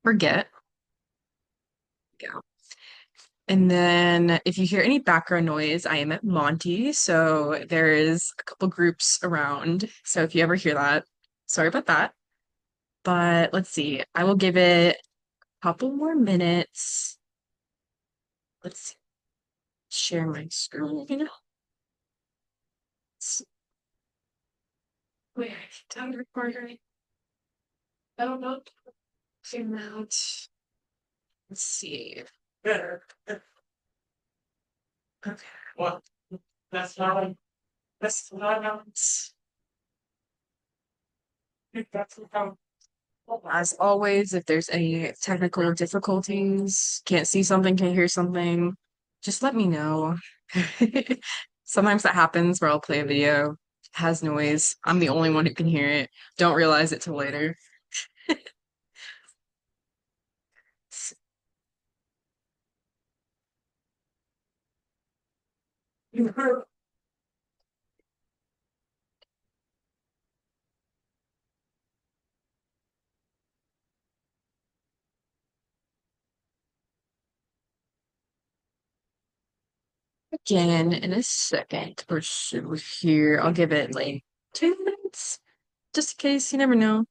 forget. Yeah. And then if you hear any background noise, I am at Monty, so there is a couple groups around. So if you ever hear that, sorry about that. But let's see. I will give it a couple more minutes. Let's see. Share my screen. Wait, time recording. I don't know. Zoom out. Let's see. Okay. What? That's not. As always, if there's any technical difficulties, can't see something, can't hear something, just let me know. Sometimes that happens where I'll play a video, has noise. I'm the only one who can hear it. Don't realize it till later. Again, in a second or so here, I'll give it like 2 minutes, just in case, you never know.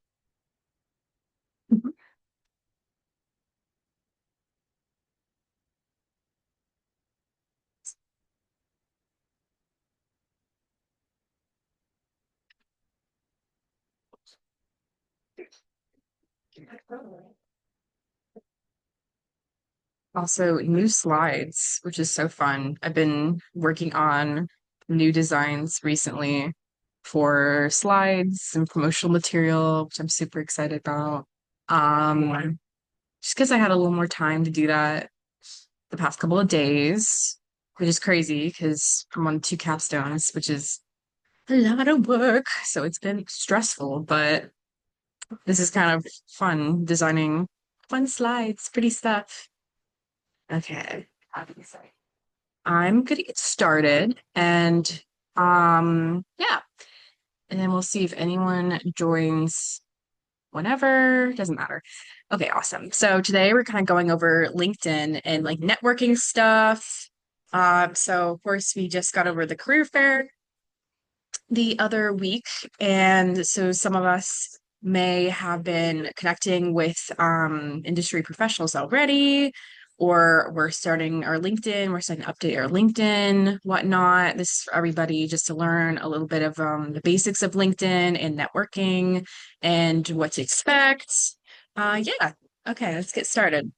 Also, new slides, which is so fun. I've been working on new designs recently for slides and promotional material, which I'm super excited about. Just because I had a little more time to do that the past couple of days, which is crazy because I'm on two capstones, which is a lot of work. So it's been stressful, but this is kind of fun designing fun slides, pretty stuff. Okay. I'm gonna get started and yeah, and then we'll see if anyone joins whenever, doesn't matter. Okay, awesome. So today we're kind of going over LinkedIn and like networking stuff. So of course we just got over the career fair the other week, and so some of us may have been connecting with industry professionals already, or we're starting our LinkedIn, we're starting to update our LinkedIn, whatnot. This is for everybody just to learn a little bit of the basics of LinkedIn and networking and what to expect. Yeah. Okay, let's get started.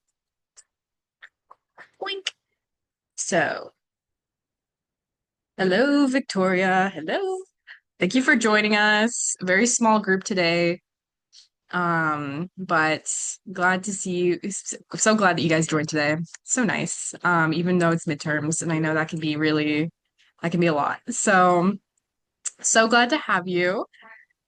Boink. So, hello, Victoria. Hello. Thank you for joining us. Very small group today. But glad to see you. So glad that you guys joined today. So nice. Even though it's midterms, and I know that can be a lot. So glad to have you.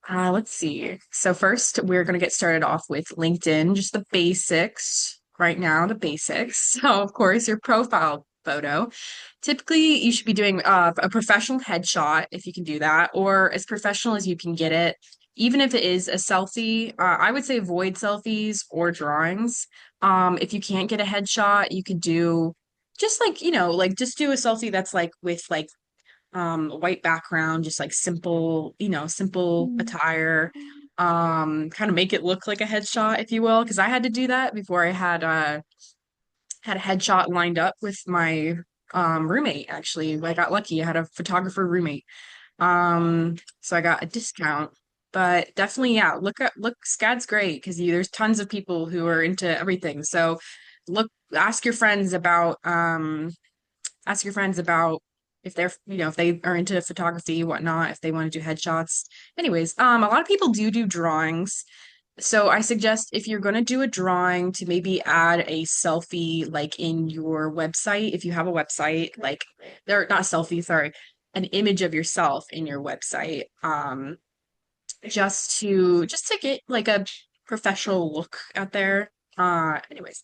Let's see. So first, we're going to get started off with LinkedIn, just the basics right now, the basics. So of course, your profile photo. Typically, you should be doing a professional headshot if you can do that, or as professional as you can get it. Even if it is a selfie, I would say avoid selfies or drawings. If you can't get a headshot, you could do just like, like just do a selfie that's like with like white background, just like simple, simple attire. Kind of make it look like a headshot, if you will, because I had to do that before I had a headshot lined up with my roommate, actually. I got lucky. I had a photographer roommate. So I got a discount. But definitely, yeah, look, SCAD's great because there's tons of people who are into everything. So look, ask your friends about if they're, if they are into photography, whatnot, if they want to do headshots. Anyways, a lot of people do drawings. So I suggest if you're going to do a drawing to maybe add a selfie like in your website, if you have a website, like they're not a selfie, sorry, an image of yourself in your website. Just to get like a professional look out there. Anyways.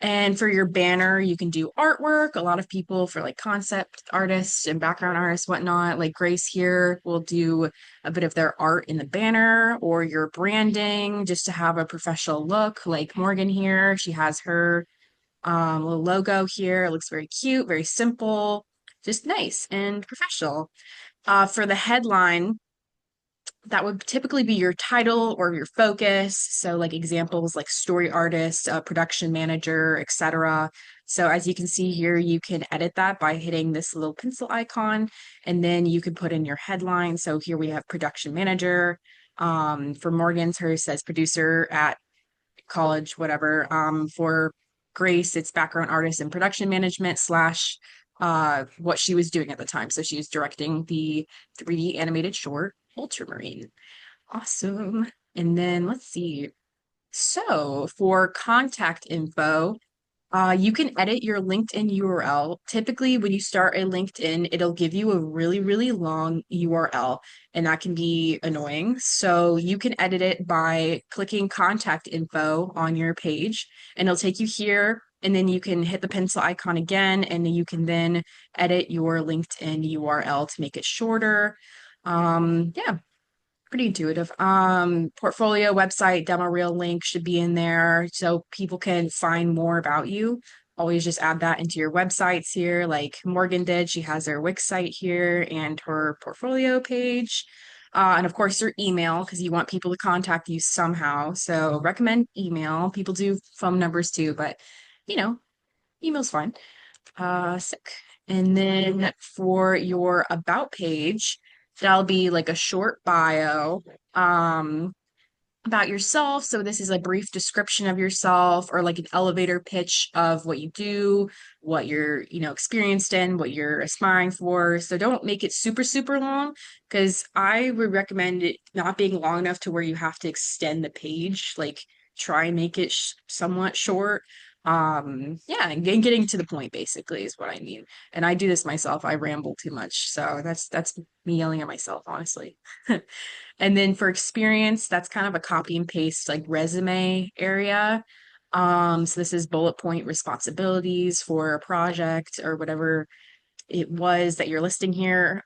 And for your banner, you can do artwork. A lot of people for like concept artists and background artists, whatnot, like Grace here will do a bit of their art in the banner or your branding just to have a professional look. Like Morgan here, she has her little logo here. It looks very cute, very simple, just nice and professional. For the headline, that would typically be your title or your focus. So like examples like story artist, production manager, etc. So as you can see here, you can edit that by hitting this little pencil icon, and then you can put in your headline. So here we have production manager. For Morgan's, hers says producer at college, whatever. For Grace, it's background artist and production management slash what she was doing at the time. So she was directing the 3D animated short Ultramarine. Awesome. And then let's see. So for contact info, you can edit your LinkedIn URL. Typically, when you start a LinkedIn, it'll give you a really, really long URL, and that can be annoying. So you can edit it by clicking contact info on your page, and it'll take you here. And then you can hit the pencil icon again, and you can then edit your LinkedIn URL to make it shorter. Yeah, pretty intuitive. Portfolio website, demo reel link should be in there so people can find more about you. Always just add that into your websites here, like Morgan did. She has her Wix site here and her portfolio page. And of course, your email, because you want people to contact you somehow. So recommend email. People do phone numbers too, but you know, email's fine. Sick. And then for your about page, that'll be like a short bio about yourself. So this is a brief description of yourself or like an elevator pitch of what you do, what you're, experienced in, what you're aspiring for. So don't make it super, super long because I would recommend it not being long enough to where you have to extend the page. Like try and make it somewhat short. Yeah, and getting to the point basically is what I mean. And I do this myself. I ramble too much. So that's me yelling at myself, honestly. And then for experience, that's kind of a copy and paste like resume area. So this is bullet point responsibilities for a project or whatever it was that you're listing here.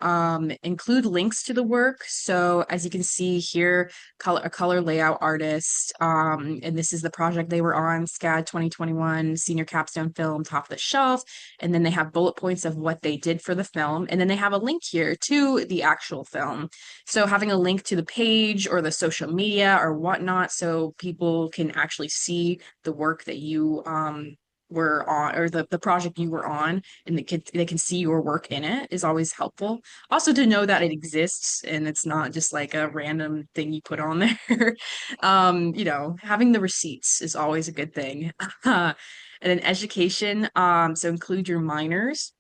Include links to the work. So as you can see here, a color layout artist. And this is the project they were on, SCAD 2021, senior capstone film, top of the shelf. And then they have bullet points of what they did for the film. And then they have a link here to the actual film. So having a link to the page or the social media or whatnot, so people can actually see the work that you were on or the project you were on and they can see your work in it is always helpful. Also to know that it exists and it's not just like a random thing you put on there. Having the receipts is always a good thing. And then education, so include your minors,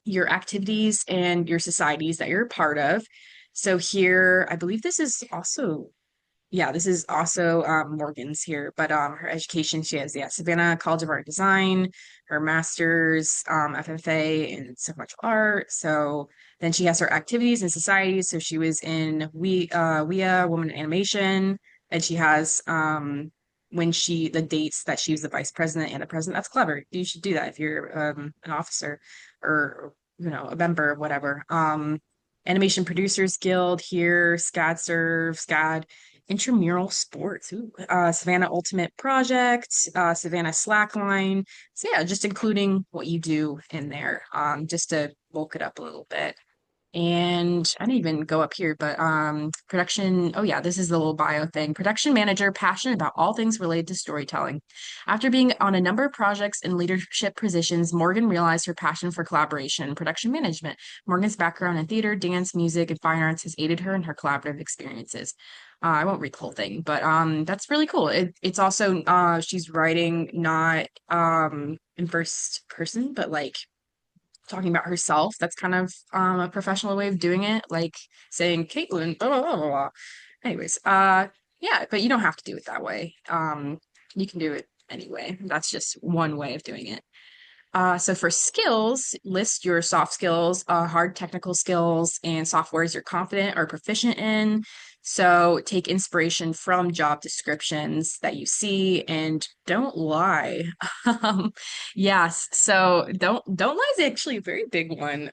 your activities, and your societies that you're a part of. So here, I believe this is also yeah, this is also Morgan's here, but her education, she has, yeah, Savannah College of Art and Design, her master's, FFA in sequential art. So then she has her activities and societies. So she was in WIA, Women in Animation, and she has the dates that she was the vice president and the president. That's clever. You should do that if you're an officer or a member of whatever. Animation Producers Guild here, SCAD Serve, SCAD intramural sports. Ooh, Savannah Ultimate Project, Savannah Slackline. So yeah, just including what you do in there, just to bulk it up a little bit. And I didn't even go up here, but production. Oh yeah, this is the little bio thing. Production manager, passionate about all things related to storytelling. After being on a number of projects in leadership positions, Morgan realized her passion for collaboration and production management. Morgan's background in theater, dance, music, and fine arts has aided her in her collaborative experiences. I won't read the whole thing, but that's really cool. It's also she's writing not in first person, but like talking about herself. That's kind of a professional way of doing it, like saying Caitlin, blah, blah, blah, blah, blah. Anyways, yeah, but you don't have to do it that way. You can do it anyway. That's just one way of doing it. So for skills, list your soft skills, hard technical skills, and softwares you're confident or proficient in. So take inspiration from job descriptions that you see and don't lie. Um, yes, so don't lie is actually a very big one,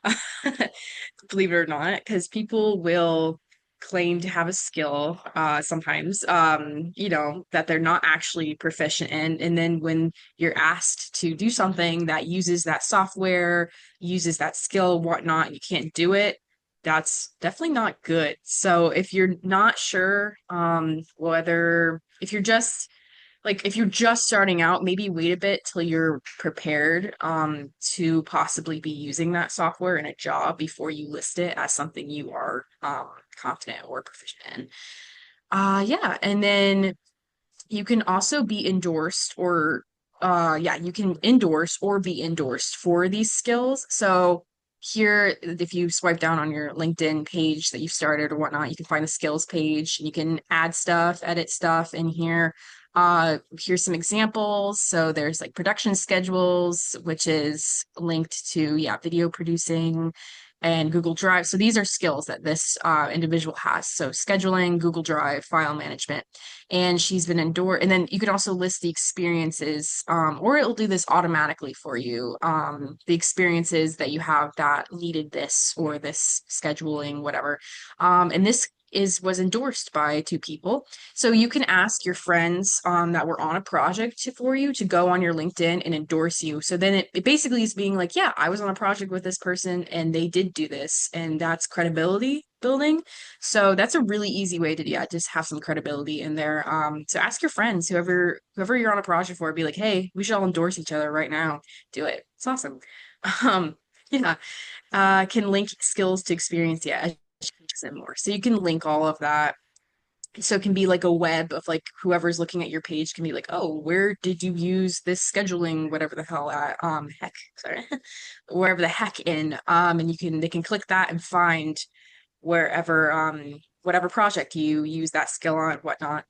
believe it or not, because people will claim to have a skill sometimes that they're not actually proficient in. And then when you're asked to do something that uses that software, uses that skill, whatnot, you can't do it, that's definitely not good. So if you're not sure, whether if you're just starting out, maybe wait a bit till you're prepared, to possibly be using that software in a job before you list it as something you are, confident or proficient in. Yeah, and then you can also be endorsed or yeah, you can endorse or be endorsed for these skills. So here, if you swipe down on your LinkedIn page that you started or whatnot, you can find the skills page and you can add stuff, edit stuff in here. Here's some examples. So there's like production schedules, which is linked to, yeah, video producing and Google Drive. So these are skills that this individual has. So scheduling, Google Drive, file management, and she's been endorsed. And then you can also list the experiences, or it'll do this automatically for you. The experiences that you have that needed this or this scheduling, whatever. And this was endorsed by two people. So you can ask your friends that were on a project for you to go on your LinkedIn and endorse you. So then it basically is being like, yeah, I was on a project with this person and they did do this, and that's credibility building. So that's a really easy way to, yeah, just have some credibility in there. So ask your friends, whoever you're on a project for, be like, hey, we should all endorse each other right now. Do it. It's awesome. Um, yeah. Can link skills to experience, yeah, and more. So you can link all of that. So it can be like a web of like whoever's looking at your page can be like, oh, where did you use this scheduling, whatever the hell, heck, sorry, wherever the heck in, and they can click that and find wherever, whatever project you use that skill on, whatnot.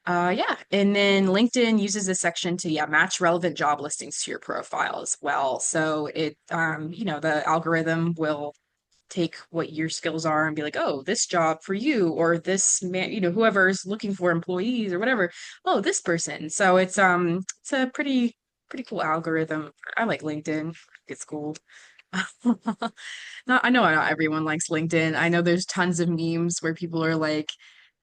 Yeah, and then LinkedIn uses this section to, yeah, match relevant job listings to your profile as well. So the algorithm will take what your skills are and be like, oh, this job for you, or this man, whoever's looking for employees or whatever. Oh, this person. So it's a pretty cool algorithm. I like LinkedIn. It's cool. I know not everyone likes LinkedIn. I know there's tons of memes where people are like,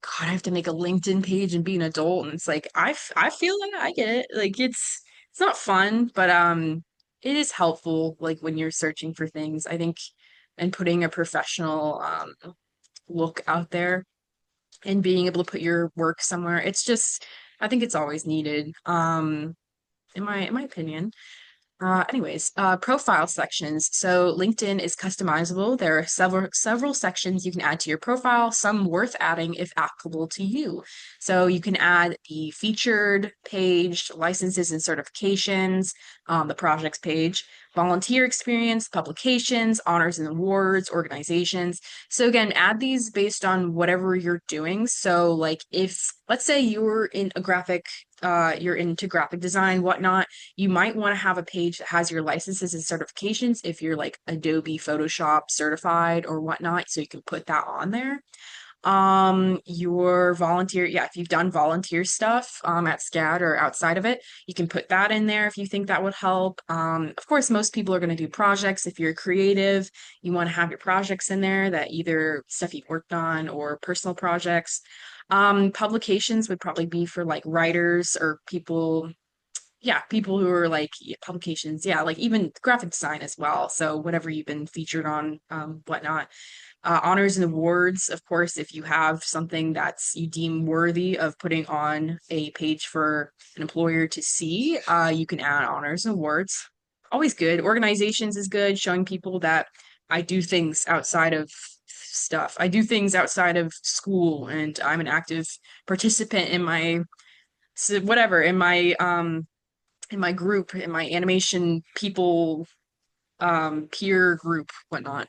God, I have to make a LinkedIn page and be an adult. And it's like, I feel that I get it. Like it's not fun, but it is helpful like when you're searching for things, I think, and putting a professional look out there and being able to put your work somewhere. It's just I think it's always needed, in my opinion. Profile sections. So LinkedIn is customizable. There are several sections you can add to your profile, some worth adding if applicable to you. So you can add the featured page, licenses and certifications, the projects page, volunteer experience, publications, honors and awards, organizations. So again, add these based on whatever you're doing. So like if let's say you're into graphic design, whatnot, you might want to have a page that has your licenses and certifications if you're like Adobe Photoshop certified or whatnot, so you can put that on there. Your volunteer, yeah, if you've done volunteer stuff at SCAD or outside of it, you can put that in there if you think that would help. Of course, most people are going to do projects. If you're creative, you want to have your projects in there, that either stuff you've worked on or personal projects. Publications would probably be for like writers or people, yeah, people who are like, yeah, publications, yeah, like even graphic design as well. So whatever you've been featured on, whatnot. Honors and awards, of course, if you have something that's you deem worthy of putting on a page for an employer to see, you can add honors and awards. Always good. Organizations is good, showing people that I do things outside of stuff. I do things outside of school, and I'm an active participant in my whatever in my group, in my animation people, peer group, whatnot.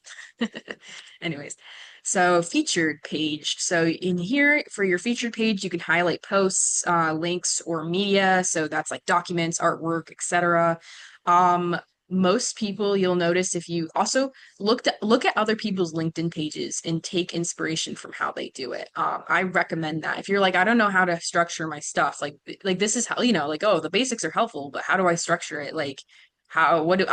Anyways, so featured page. So in here for your featured page, you can highlight posts, links, or media. So that's like documents, artwork, etc. Um, most people, you'll notice, if you also look at other people's LinkedIn pages and take inspiration from how they do it. I recommend that. If you're like, I don't know how to structure my stuff, like this is how, like, oh, the basics are helpful, but how do I structure it? Like, what do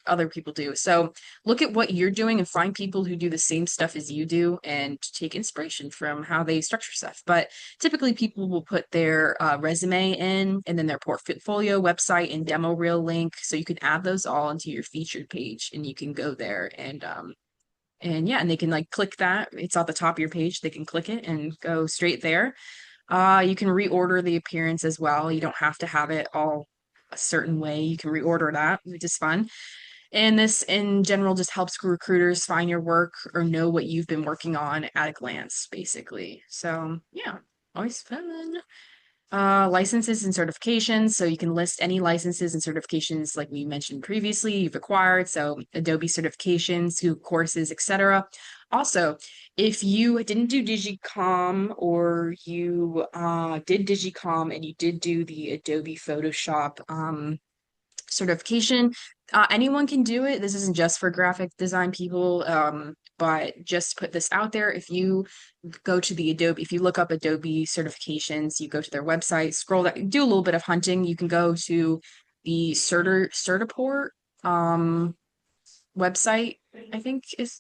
other people do? So look at what you're doing and find people who do the same stuff as you do and take inspiration from how they structure stuff. But typically people will put their resume in, and then their portfolio, website, and demo reel link. So you can add those all into your featured page, and you can go there and yeah, and they can like click that. It's at the top of your page. They can click it and go straight there. You can reorder the appearance as well. You don't have to have it all a certain way. You can reorder that, which is fun. And this in general just helps recruiters find your work or know what you've been working on at a glance, basically. So yeah, always fun. Licenses and certifications. So you can list any licenses and certifications like we mentioned previously you've acquired. So Adobe certifications, Google courses, etc. Also, if you didn't do Digicom or you did Digicom and you did do the Adobe Photoshop certification, anyone can do it. This isn't just for graphic design people, but just put this out there. If you go to the Adobe, if you look up Adobe certifications, you go to their website, scroll that, do a little bit of hunting. You can go to the Certiport website. I think it's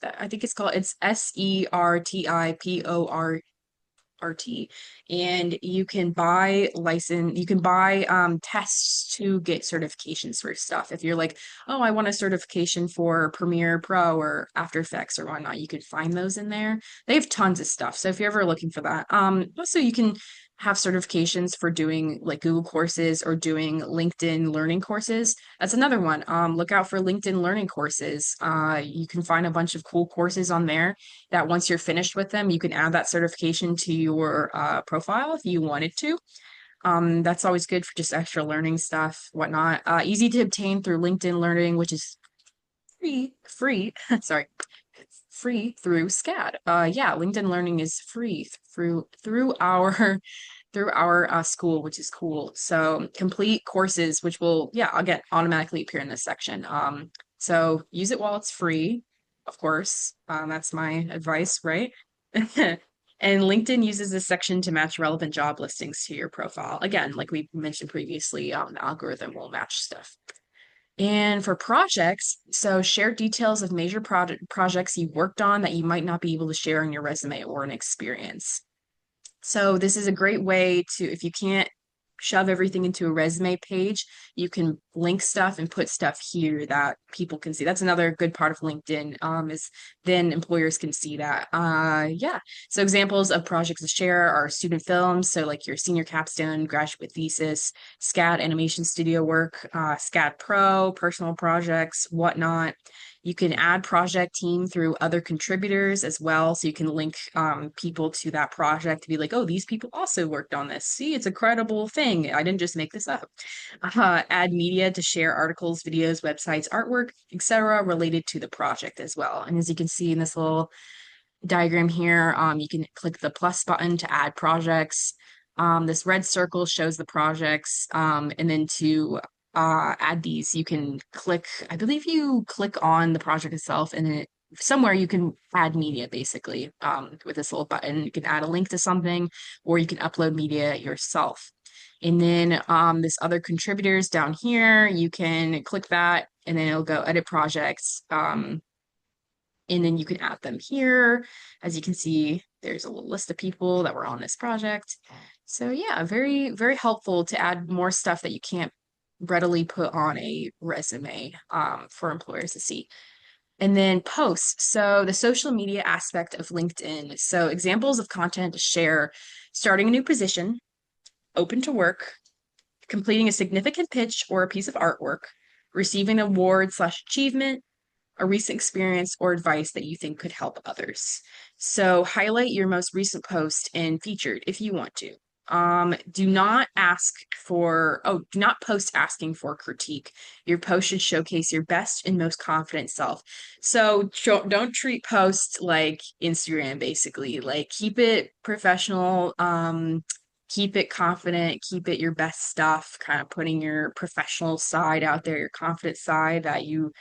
called, it's Sertiport, and you can buy tests to get certifications for stuff. If you're like, oh, I want a certification for Premiere Pro or After Effects or whatnot, you can find those in there. They have tons of stuff. So if you're ever looking for that, also you can have certifications for doing like Google courses or doing LinkedIn learning courses. That's another one. Look out for LinkedIn learning courses. You can find a bunch of cool courses on there that once you're finished with them, you can add that certification to your profile if you wanted to. That's always good for just extra learning stuff, whatnot. Easy to obtain through LinkedIn Learning, which is free, sorry, free through SCAD. Yeah, LinkedIn Learning is free through our school, which is cool. So complete courses, which will, yeah, again, automatically appear in this section. So use it while it's free, of course. That's my advice, right? And LinkedIn uses this section to match relevant job listings to your profile. Again, like we mentioned previously, the algorithm will match stuff. And for projects, so share details of major projects you worked on that you might not be able to share in your resume or an experience. So this is a great way to, if you can't shove everything into a resume page, you can link stuff and put stuff here that people can see. That's another good part of LinkedIn, is then employers can see that. Yeah. So examples of projects to share are student films. So like your senior capstone, graduate thesis, SCAD animation studio work, SCAD Pro, personal projects, whatnot. You can add project team through other contributors as well. So you can link people to that project to be like, oh, these people also worked on this. See, it's a credible thing. I didn't just make this up. Add media to share articles, videos, websites, artwork, etc. related to the project as well. And as you can see in this little diagram here, you can click the plus button to add projects. This red circle shows the projects, and then to add these, you can click, I believe you click on the project itself, and then somewhere you can add media basically with this little button. You can add a link to something, or you can upload media yourself. And then this other contributors down here, you can click that, and then it'll go edit projects. And then you can add them here. As you can see, there's a little list of people that were on this project. So yeah, very, very helpful to add more stuff that you can't readily put on a resume for employers to see. And then posts. So the social media aspect of LinkedIn. So examples of content to share: starting a new position, open to work, completing a significant pitch or a piece of artwork, receiving an award/achievement, a recent experience or advice that you think could help others. So highlight your most recent post and featured if you want to. Do not post asking for critique. Your post should showcase your best and most confident self. So don't treat posts like Instagram, basically. Like keep it professional. keep it confident, keep it your best stuff, kind of putting your professional side out there, your confident side that you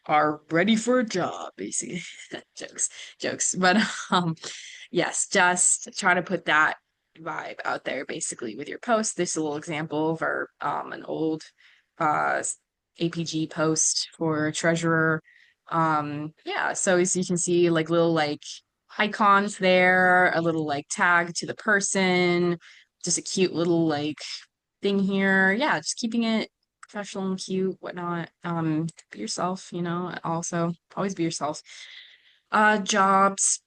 are ready for a job, basically. Jokes, jokes. But yes, just try to put that vibe out there basically with your post. This is a little example of our an old uh APG post for treasurer. Yeah, so as you can see, like little like icons there, a little like tag to the person, just a cute little like thing here. Yeah, just keeping it professional and cute, whatnot. Be yourself, also always be yourself. Jobs.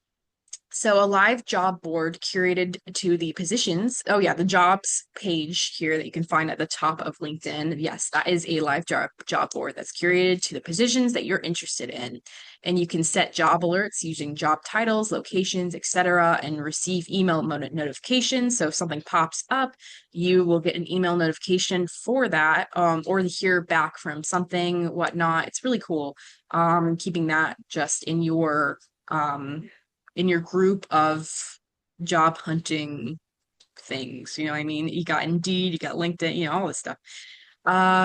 So a live job board curated to the positions. Oh yeah, the jobs page here that you can find at the top of LinkedIn. Yes, that is a live job board that's curated to the positions that you're interested in. And you can set job alerts using job titles, locations, etc., and receive email notifications. So if something pops up, you will get an email notification for that, or to hear back from something, whatnot. It's really cool. Keeping that just in your group of job hunting things. You know what I mean? You got Indeed, you got LinkedIn, all this stuff.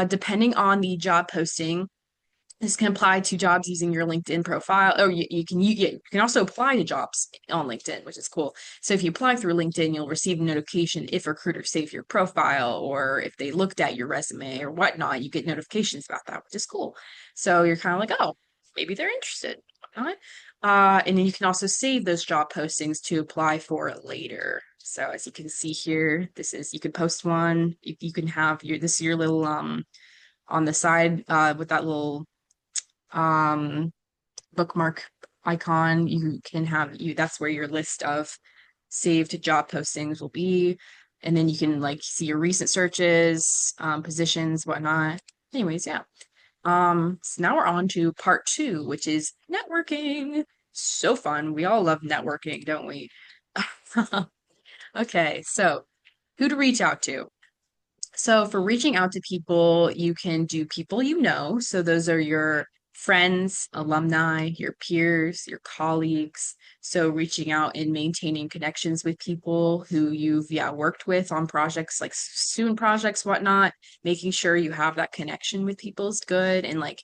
Depending on the job posting, this can apply to jobs using your LinkedIn profile. Oh, you can also apply to jobs on LinkedIn, which is cool. So if you apply through LinkedIn, you'll receive a notification if recruiters save your profile or if they looked at your resume or whatnot. You get notifications about that, which is cool. So you're kind of like, oh, maybe they're interested. Whatnot. And then you can also save those job postings to apply for later. So as you can see here, you can post one. You can have this is your little on the side with that little um bookmark icon. You can have that's where your list of saved job postings will be. And then you can like see your recent searches, positions, whatnot. Anyways, yeah. So now we're on to part two, which is networking. So fun. We all love networking, don't we? Okay, so who to reach out to? So for reaching out to people, you can do people you know. So those are your friends, alumni, your peers, your colleagues. So reaching out and maintaining connections with people who you've worked with on projects like student projects, whatnot, making sure you have that connection with people is good. And like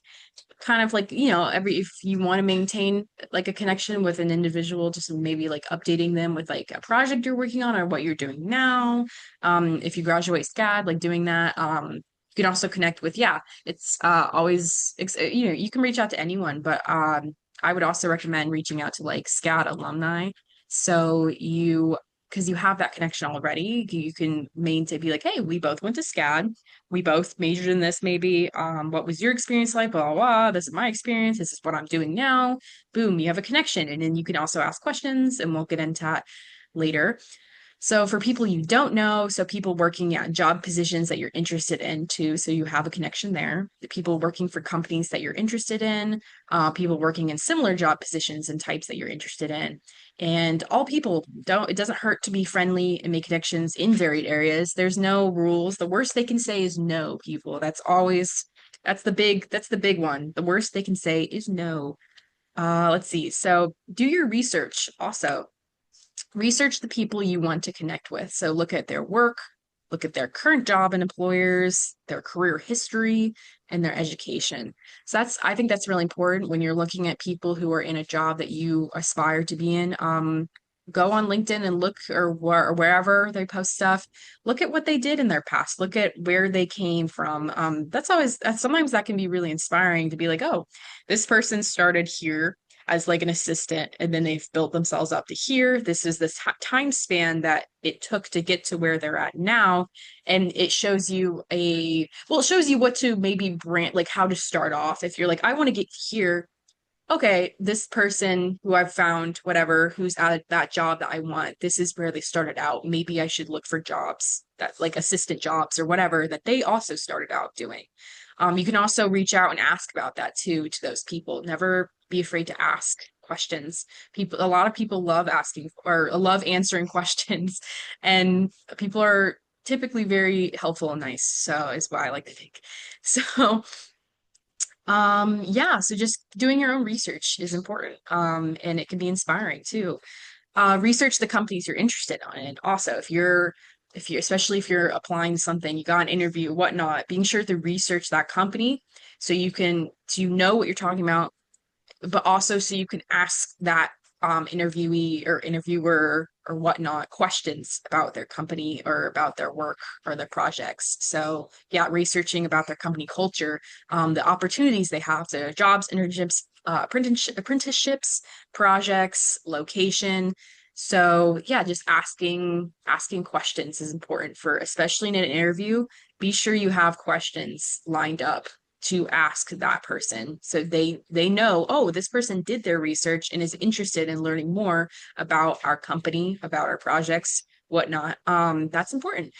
kind of like if you want to maintain like a connection with an individual, just maybe like updating them with like a project you're working on or what you're doing now. If you graduate SCAD, like doing that. You can also connect with it's always you can reach out to anyone, but I would also recommend reaching out to like SCAD alumni, so you because you have that connection already. You can maintain, be like, hey, we both went to SCAD, we both majored in this, maybe. What was your experience like? Blah, blah, blah. This is my experience. This is what I'm doing now. Boom, you have a connection. And then you can also ask questions, and we'll get into that later. So for people you don't know, so people working at job positions that you're interested in too, so you have a connection there. The people working for companies that you're interested in, people working in similar job positions and types that you're interested in. And all people it doesn't hurt to be friendly and make connections in varied areas. There's no rules. The worst they can say is no, people. That's the big one. The worst they can say is no. Let's see. So do your research also. Research the people you want to connect with. So look at their work, look at their current job and employers, their career history, and their education. So I think that's really important when you're looking at people who are in a job that you aspire to be in. Go on LinkedIn and look or wherever they post stuff. Look at what they did in their past. Look at where they came from. Sometimes that can be really inspiring to be like, oh, this person started here as like an assistant and then they've built themselves up to here. This is the time span that it took to get to where they're at now. And it shows you it shows you what to maybe brand, like how to start off. If you're like, I want to get here, okay, this person who I've found, whatever, who's at that job that I want, this is where they started out. Maybe I should look for jobs that like assistant jobs or whatever that they also started out doing. You can also reach out and ask about that too to those people. Never be afraid to ask questions. A lot of people love asking or love answering questions, and people are typically very helpful and nice. So is what I like to think. So yeah, so just doing your own research is important. And it can be inspiring too. Research the companies you're interested in. And also, if you're if you're especially if you're applying something, you got an interview, whatnot, being sure to research that company so you know what you're talking about, but also so you can ask that interviewee or interviewer or whatnot questions about their company or about their work or their projects. So yeah, researching about their company culture, the opportunities they have, the jobs, internships, apprenticeships, projects, location. So yeah, just asking questions is important for, especially in an interview. Be sure you have questions lined up to ask that person so they know, oh, this person did their research and is interested in learning more about our company, about our projects, whatnot. That's important.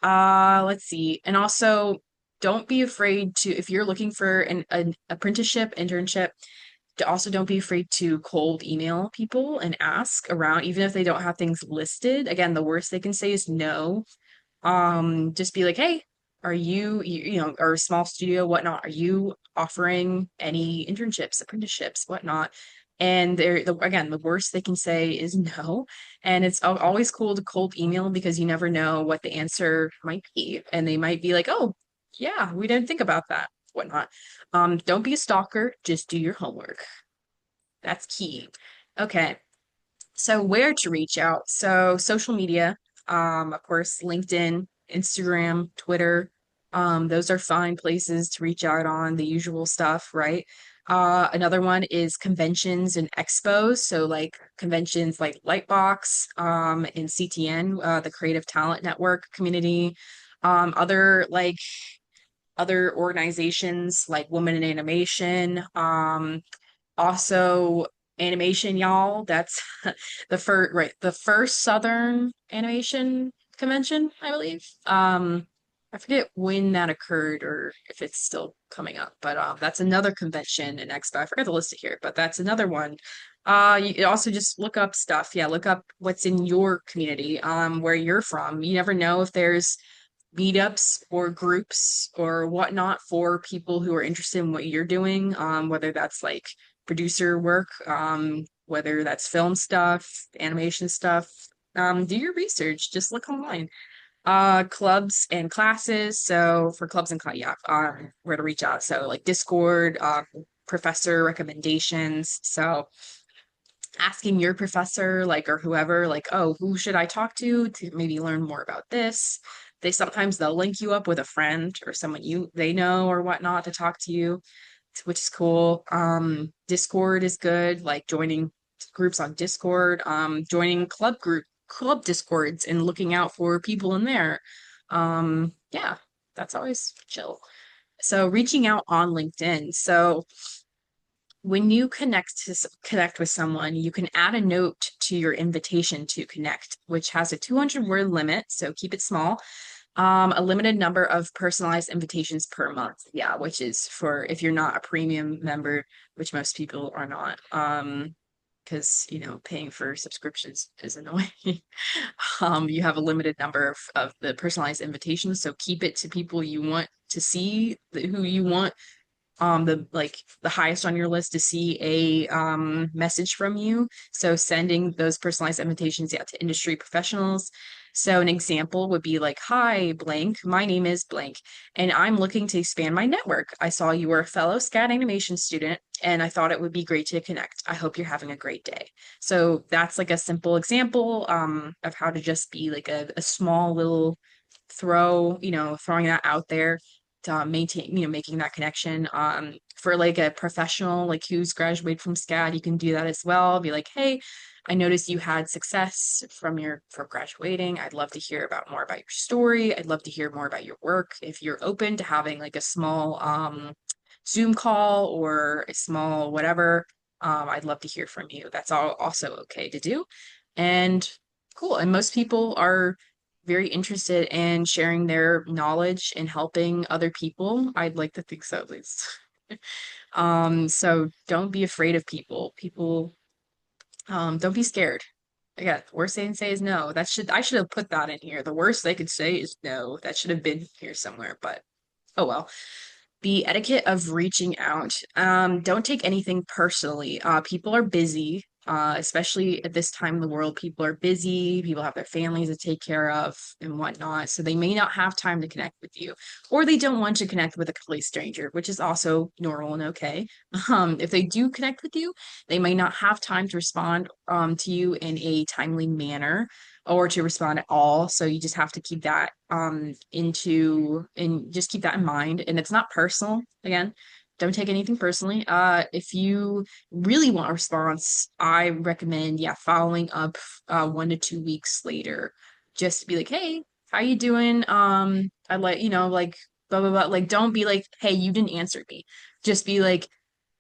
Let's see. And also don't be afraid to, if you're looking for an apprenticeship, internship, to also don't be afraid to cold email people and ask around, even if they don't have things listed. Again, the worst they can say is no. Just be like, hey, are you know, or a small studio, whatnot, are you offering any internships, apprenticeships, whatnot? And again, the worst they can say is no. And it's always cool to cold email because you never know what the answer might be. And they might be like, oh, yeah, we didn't think about that, whatnot. Don't be a stalker, just do your homework. That's key. Okay. So where to reach out? So social media, of course, LinkedIn, Instagram, Twitter, those are fine places to reach out on, the usual stuff, right? Another one is conventions and expos. So like conventions like Lightbox, and CTN, the Creative Talent Network community. Other organizations like Women in Animation, also Animation Y'all. That's the first Southern Animation Convention, I believe. I forget when that occurred or if it's still coming up, but that's another convention and expo. I forgot to list it here, but that's another one. You also just look up stuff. Yeah, look up what's in your community, where you're from. You never know if there's meetups or groups or whatnot for people who are interested in what you're doing, whether that's like producer work, whether that's film stuff, animation stuff. Do your research, just look online. Clubs and classes. So for clubs and class, yeah, where to reach out. So like Discord, professor recommendations. So asking your professor, like, or whoever, like, oh, who should I talk to maybe learn more about this? They'll link you up with a friend or someone they know or whatnot to talk to you, which is cool. Discord is good, like joining groups on Discord, joining club Discords and looking out for people in there. Yeah, that's always chill. So reaching out on LinkedIn. So when you connect with someone, you can add a note to your invitation to connect, which has a 200 word limit, so keep it small. A limited number of personalized invitations per month. Yeah, which is for if you're not a premium member, which most people are not. Because paying for subscriptions is annoying. You have a limited number of the personalized invitations, so keep it to people you want to see, who you want the highest on your list to see a message from you. So sending those personalized invitations out to industry professionals. So an example would be like, hi, blank, my name is blank, and I'm looking to expand my network. I saw you were a fellow SCAD animation student, and I thought it would be great to connect. I hope you're having a great day. So that's like a simple example of how to just be like a small little throwing that out there to making that connection. For like a professional, like who's graduated from SCAD, you can do that as well. Be like, hey, I noticed you had success from graduating. I'd love to hear about more about your story. I'd love to hear more about your work. If you're open to having like a small Zoom call or a small whatever, I'd love to hear from you. That's all also okay to do. And cool. And most people are very interested in sharing their knowledge and helping other people. I'd like to think so, at least. So don't be afraid of people. Don't be scared. Again, the worst they can say is no. I should have put that in here. The worst they could say is no. That should have been here somewhere, but oh well. The etiquette of reaching out. Don't take anything personally. People are busy. especially at this time in the world. People are busy, people have their families to take care of and whatnot. So they may not have time to connect with you, or they don't want to connect with a complete stranger, which is also normal and okay. If they do connect with you, they may not have time to respond to you in a timely manner or to respond at all. So you just have to keep that and just keep that in mind. And it's not personal. Again, don't take anything personally. If you really want a response, I recommend, yeah, following up 1 to 2 weeks later. Just to be like, hey, how you doing? I'd like, like blah blah blah. Like, don't be like, hey, you didn't answer me. Just be like,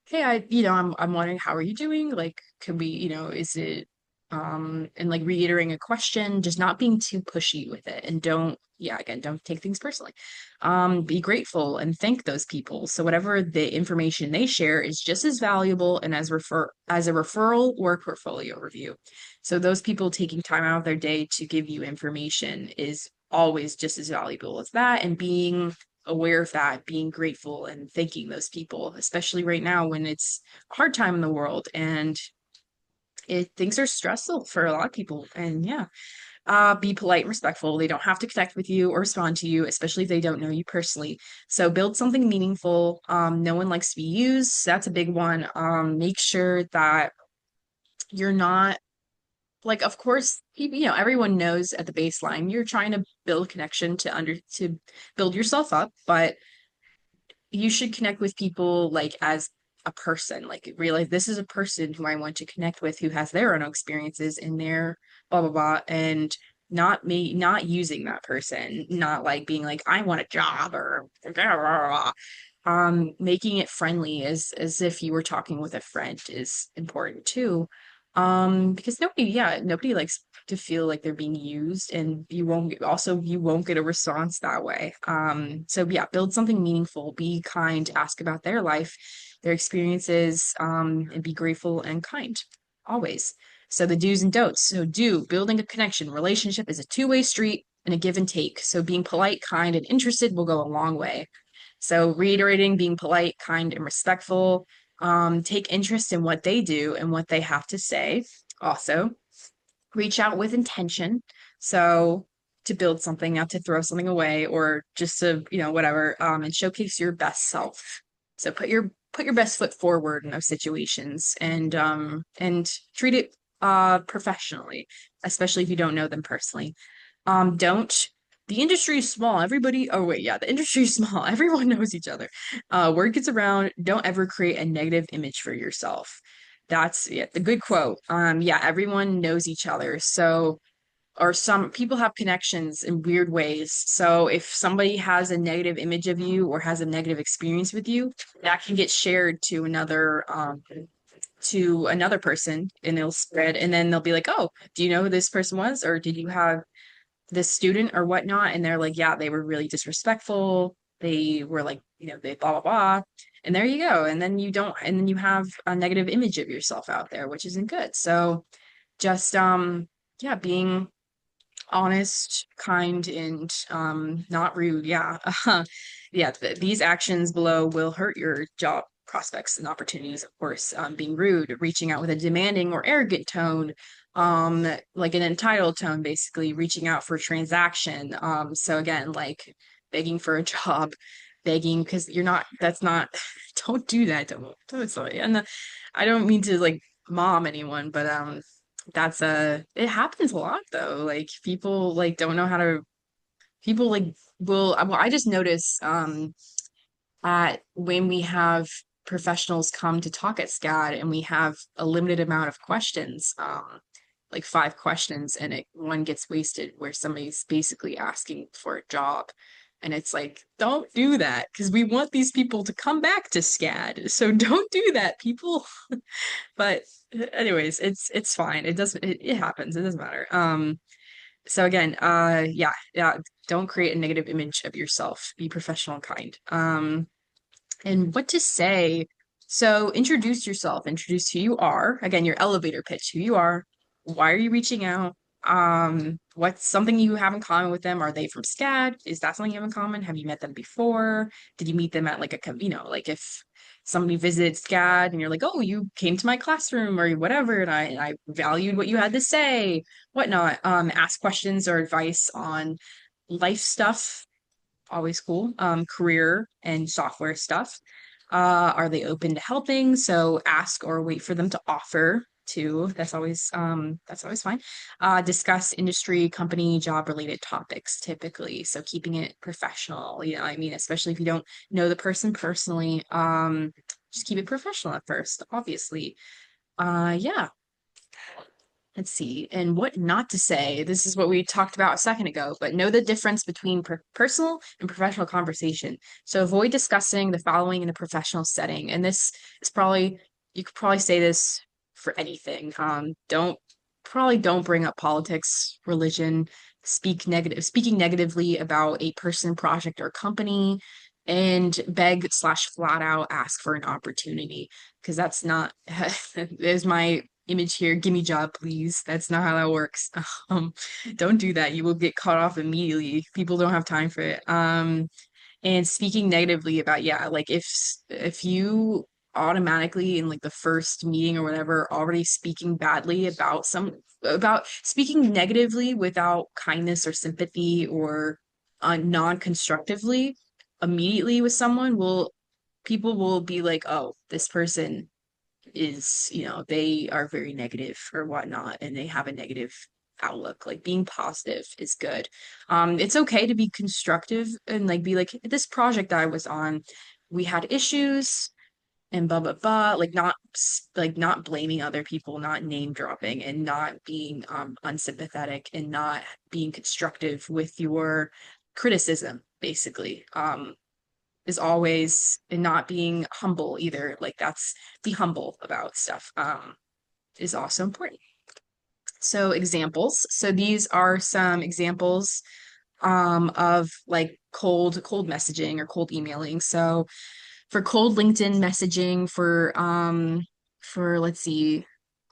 hey, I'm wondering how are you doing? Like, could we, is it and like reiterating a question, just not being too pushy with it. And don't, yeah, again, don't take things personally. Be grateful and thank those people. So whatever the information they share is just as valuable and as a referral or a portfolio review. So those people taking time out of their day to give you information is always just as valuable as that, and being aware of that, being grateful and thanking those people, especially right now when it's a hard time in the world and things are stressful for a lot of people. And yeah, be polite and respectful. They don't have to connect with you or respond to you, especially if they don't know you personally. So build something meaningful. No one likes to be used. That's a big one. Make sure that you're not like, of course, people, everyone knows at the baseline you're trying to build connection to build yourself up, but you should connect with people like as a person, like realize this is a person who I want to connect with who has their own experiences in their blah blah blah, and not using that person, not like being like I want a job or blah, blah, blah. Making it friendly as if you were talking with a friend is important too. Because nobody likes to feel like they're being used, and you won't get a response that way. So yeah, build something meaningful, be kind, ask about their life, their experiences, and be grateful and kind always. So the do's and don'ts. So building a connection. Relationship is a two-way street and a give and take. So being polite, kind, and interested will go a long way. So reiterating, being polite, kind, and respectful. Take interest in what they do and what they have to say. Also, reach out with intention. So to build something, not to throw something away or just to, whatever, and showcase your best self. So put your best foot forward in those situations, and treat it professionally, especially if you don't know them personally. Don't The industry is small. Oh wait, yeah, the industry is small. Everyone knows each other. Word gets around. Don't ever create a negative image for yourself. That's, yeah, the good quote. Yeah, everyone knows each other. So, or some people have connections in weird ways. So if somebody has a negative image of you or has a negative experience with you, that can get shared to another person, and it'll spread, and then they'll be like, oh, do you know who this person was? Or did you have this student or whatnot? And they're like, yeah, they were really disrespectful. They were like, they blah blah blah. And there you go. And then you have a negative image of yourself out there, which isn't good. So just yeah, being honest, kind, and not rude. Yeah. Yeah, these actions below will hurt your job prospects and opportunities, of course. Being rude, reaching out with a demanding or arrogant tone, like an entitled tone, basically reaching out for a transaction. So again, like begging for a job, begging because that's not, don't do that. Don't sorry. And I don't mean to like mom anyone, but it happens a lot though. Like people like don't know how to, people like well, I just notice at when we have professionals come to talk at SCAD and we have a limited amount of questions, like 5 questions, and one gets wasted where somebody's basically asking for a job. And it's like, don't do that because we want these people to come back to SCAD. So don't do that, people. But anyways, it's fine. It happens. It doesn't matter. So again, yeah, don't create a negative image of yourself. Be professional and kind. And what to say. So introduce yourself, introduce who you are. Again, your elevator pitch, who you are, why are you reaching out? what's something you have in common with them? Are they from SCAD? Is that something you have in common? Have you met them before? Did you meet them at like like if somebody visited SCAD and you're like, oh, you came to my classroom or whatever, and I valued what you had to say, whatnot. Ask questions or advice on life stuff, always cool. Career and software stuff. Are they open to helping? So ask or wait for them to offer too. That's always fine. Discuss industry, company, job related topics typically. So keeping it professional, I mean, especially if you don't know the person personally, just keep it professional at first, obviously. Yeah, let's see, and what not to say. This is what we talked about a second ago, but know the difference between personal and professional conversation. So avoid discussing the following in a professional setting. And this is probably, you could probably say this for anything. Don't bring up politics, religion, speaking negatively about a person, project, or company, and beg slash flat out ask for an opportunity because that's not, there's my image here. Give me job, please. That's not how that works. Um, don't do that. You will get cut off immediately. People don't have time for it. And speaking negatively about, yeah, like if you automatically in like the first meeting or whatever already speaking badly about speaking negatively without kindness or sympathy or non-constructively immediately with someone will people will be like, oh, this person is, they are very negative or whatnot, and they have a negative outlook. Like being positive is good. It's okay to be constructive and like be like, this project I was on, we had issues and blah blah blah. Like not blaming other people, not name dropping, and not being unsympathetic and not being constructive with your criticism, basically. Is always and not being humble either. Like that's be humble about stuff is also important. So examples. So these are some examples of like cold messaging or cold emailing. So for cold LinkedIn messaging for let's see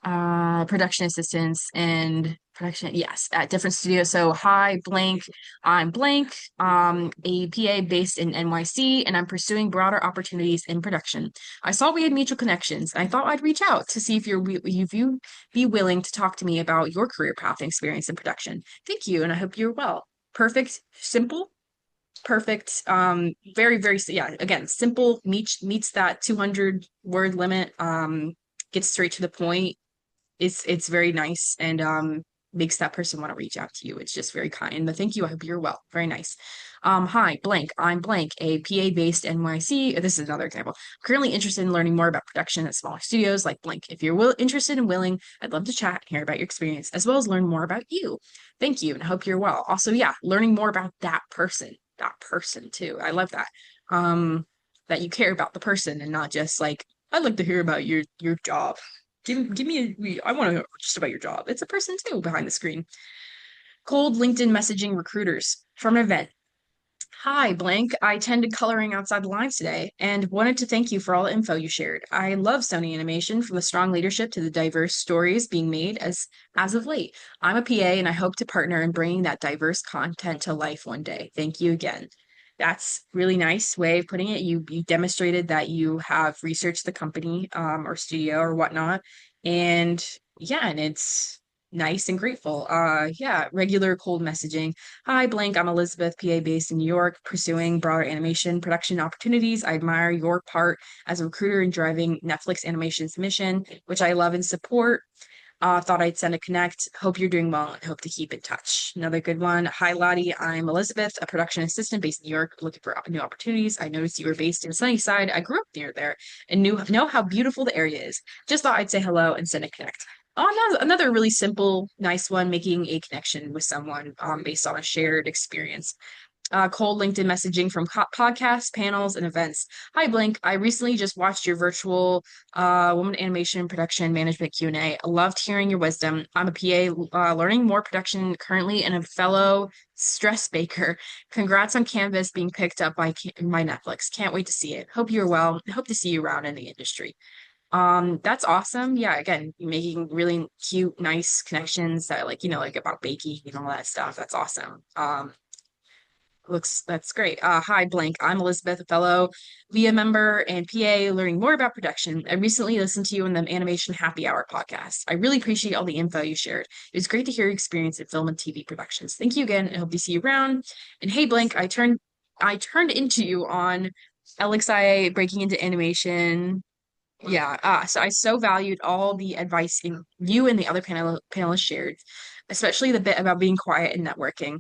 production assistants and production, yes, at different studios. So hi blank, I'm blank, a PA based in NYC, and I'm pursuing broader opportunities in production. I saw we had mutual connections, and I thought I'd reach out to see if you be willing to talk to me about your career path and experience in production. Thank you, and I hope you're well. Perfect, simple, perfect, very yeah, again, simple, meets that 200 word limit, gets straight to the point. It's very nice and makes that person want to reach out to you. It's just very kind. But thank you. I hope you're well. Very nice. Hi, blank. I'm blank, a PA based NYC. This is another example. Currently interested in learning more about production at smaller studios like blank. If you're interested and willing, I'd love to chat and hear about your experience as well as learn more about you. Thank you, and I hope you're well. Also, yeah, learning more about that person too. I love that. That you care about the person and not just like, I'd like to hear about your job. Give me I want to know just about your job. It's a person too behind the screen. Cold LinkedIn messaging recruiters from an event. Hi, blank. I attended coloring outside the lines today and wanted to thank you for all the info you shared. I love Sony Animation from the strong leadership to the diverse stories being made as of late. I'm a PA and I hope to partner in bringing that diverse content to life one day. Thank you again. That's really nice way of putting it. You demonstrated that you have researched the company or studio or whatnot. And yeah, and it's nice and grateful. Yeah, regular cold messaging. Hi, blank. I'm Elizabeth, PA based in New York, pursuing broader animation production opportunities. I admire your part as a recruiter in driving Netflix Animation's mission, which I love and support. Thought I'd send a connect. Hope you're doing well and hope to keep in touch. Another good one. Hi, Lottie. I'm Elizabeth, a production assistant based in New York, looking for new opportunities. I noticed you were based in Sunnyside. I grew up near there and know how beautiful the area is. Just thought I'd say hello and send a connect. Oh, another really simple, nice one, making a connection with someone based on a shared experience. Cold LinkedIn messaging from podcasts, panels, and events. Hi, Blink. I recently just watched your virtual woman animation production management Q&A. I loved hearing your wisdom. I'm a PA learning more production currently and a fellow stress baker. Congrats on Canvas being picked up by my Netflix. Can't wait to see it. Hope you're well. Hope to see you around in the industry. That's awesome. Yeah, again, making really cute, nice connections that like, like about baking and all that stuff. That's awesome. That's great. Hi, Blank. I'm Elizabeth, a fellow VIA member and PA learning more about production. I recently listened to you in the Animation Happy Hour podcast. I really appreciate all the info you shared. It was great to hear your experience in film and TV productions. Thank you again, and hope to see you around. And hey, Blank, I turned into you on LXIA breaking into animation. Yeah, so I so valued all the advice in you and the other panelists shared, especially the bit about being quiet and networking.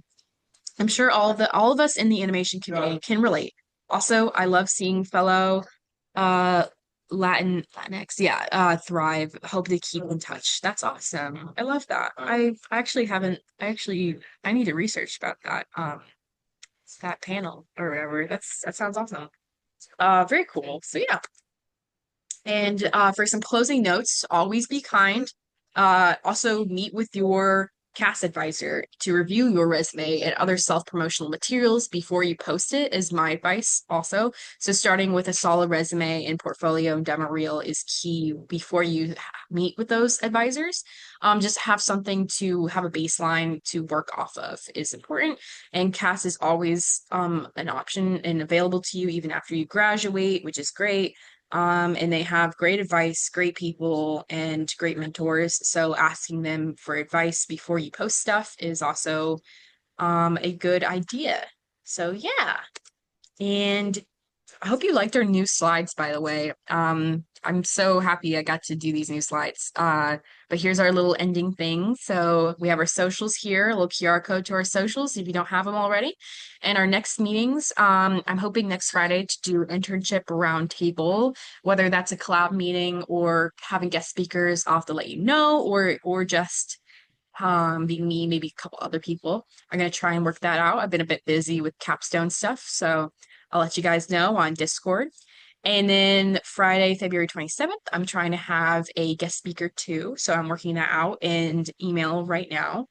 I'm sure all of us in the animation community can relate. Also, I love seeing fellow uh Latinx, yeah, thrive. Hope to keep in touch. That's awesome. I love that. I actually haven't I need to research about that panel or whatever. That sounds awesome. Very cool. So yeah. And for some closing notes, always be kind. Also, meet with your cast advisor to review your resume and other self-promotional materials before you post it is my advice also. So starting with a solid resume and portfolio and demo reel is key before you meet with those advisors. Just have something to have a baseline to work off of is important. And cast is always an option and available to you even after you graduate, which is great. And they have great advice, great people, and great mentors. So asking them for advice before you post stuff is also a good idea. So yeah. And I hope you liked our new slides, by the way. I'm so happy I got to do these new slides. But here's our little ending thing. So we have our socials here, a little QR code to our socials if you don't have them already. And our next meetings, I'm hoping next Friday to do internship roundtable, whether that's a collab meeting or having guest speakers. I'll have to let you know, or just being me, maybe a couple other people. I'm gonna try and work that out. I've been a bit busy with capstone stuff, so I'll let you guys know on Discord. And then Friday, February 27th, I'm trying to have a guest speaker too. So I'm working that out and email right now.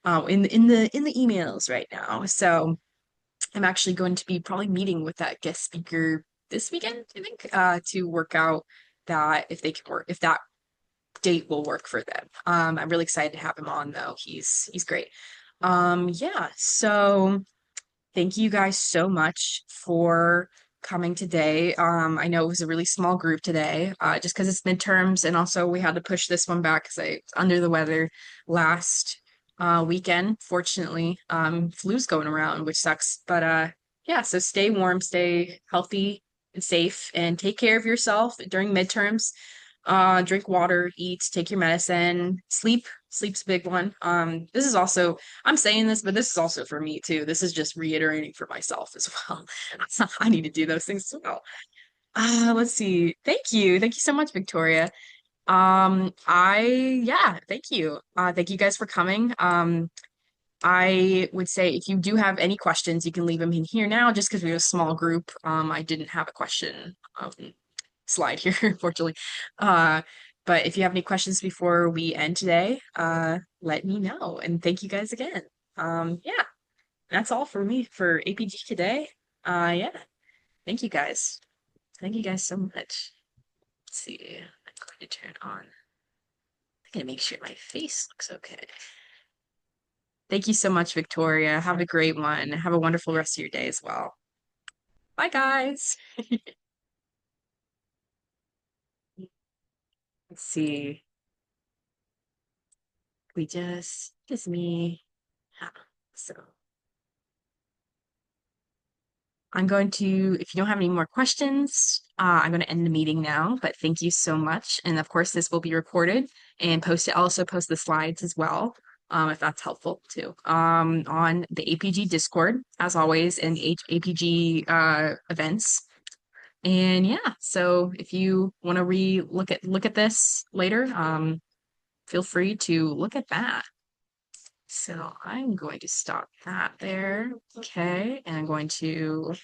In the emails right now. So I'm actually going to be probably meeting with that guest speaker this weekend, I think, to work out that if they can work, if that date will work for them. I'm really excited to have him on though. He's great. Yeah, so thank you guys so much for coming today. I know it was a really small group today, just because it's midterms, and also we had to push this one back because I was under the weather last weekend. Fortunately, flu's going around, which sucks. But yeah, so stay warm, stay healthy and safe, and take care of yourself during midterms. Drink water, eat, take your medicine, sleep. Sleep's a big one. This is also I'm saying this, but this is also for me too. This is just reiterating for myself as well. I need to do those things as well. Let's see. Thank you. Thank you so much, Victoria. Yeah, thank you. Thank you guys for coming. I would say if you do have any questions, you can leave them in here now just because we're a small group. I didn't have a question slide here, unfortunately. Uh, but if you have any questions before we end today, let me know. And thank you guys again. Yeah, that's all for me for APG today. Yeah, thank you guys. Thank you guys so much. Let's see. I'm going to turn on. I'm gonna make sure my face looks okay. Thank you so much, Victoria. Have a great one. Have a wonderful rest of your day as well. Bye, guys. Let's see. Just me. Yeah. So I'm going to, if you don't have any more questions, I'm going to end the meeting now, but thank you so much. And of course, this will be recorded and posted. I'll also post the slides as well, if that's helpful too, on the APG Discord, as always, and APG events. And yeah, so if you want to look at this later, feel free to look at that. So I'm going to stop that there. Okay, and I'm going to